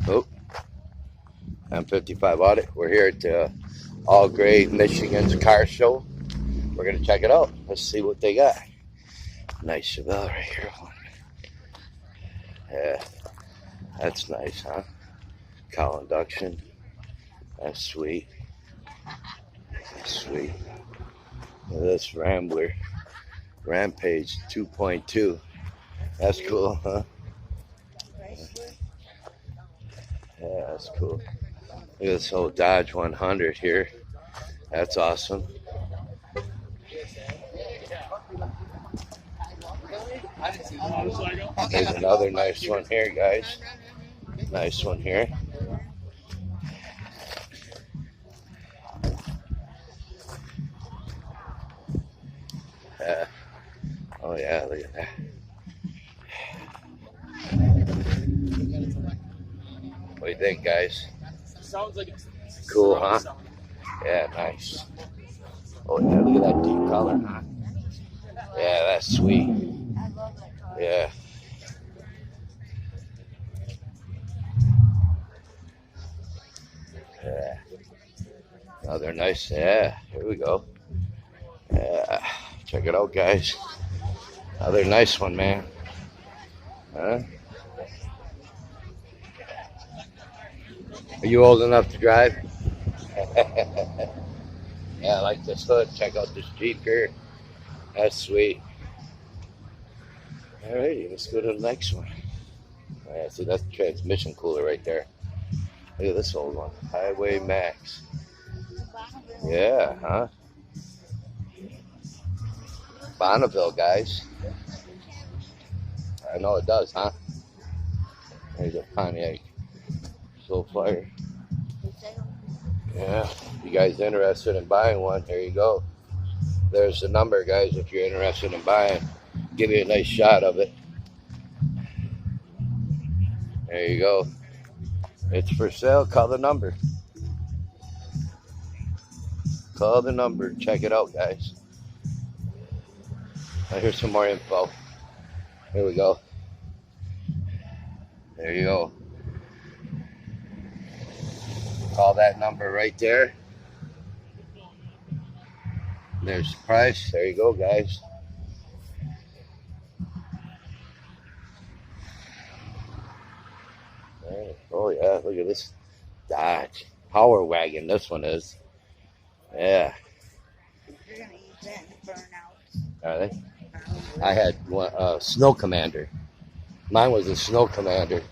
Oh, M55 audit. We're here at AuGres Michigan's car show. We're gonna check it out. Let's see what they got. Nice Chevelle right here. Yeah, that's nice, huh? Cowl induction. That's sweet. That's sweet. Look at this Rambler. Rampage 2.2. That's cool, huh? Yeah, that's cool. Look at this whole Dodge 100 here. That's awesome. There's another nice one here, guys. Nice one here. Oh yeah, look at that. What do you think, guys? Sounds like it's cool, huh? Yeah, nice. Oh yeah, look at that deep color, huh? Yeah, that's sweet. Yeah. Yeah. Another nice, yeah, here we go. Yeah, check it out, guys. Another nice one, man. Huh? Are you old enough to drive? Yeah, I like this hood. Check out this Jeep here. That's sweet. Alrighty, let's go to the next one. Yeah, see, that's the transmission cooler right there. Look at this old one. Highway Max. Yeah, huh? Bonneville, guys. I know it does, huh? There's a Pontiac Soulfire. Yeah, you guys interested in buying one? Here you go. There's the number, guys, if you're interested in buying. Give you a nice shot of it. There you go. It's for sale. Call the number. Call the number. Check it out, guys. Now here's some more info. Here we go. There you go. Call that number right there. There's the price. There you go, guys. Oh yeah, look at this Dodge Power Wagon. This one is. Yeah. You're gonna eat that and burn out. Are they? I had one Snow Commander. Mine was a Snow Commander.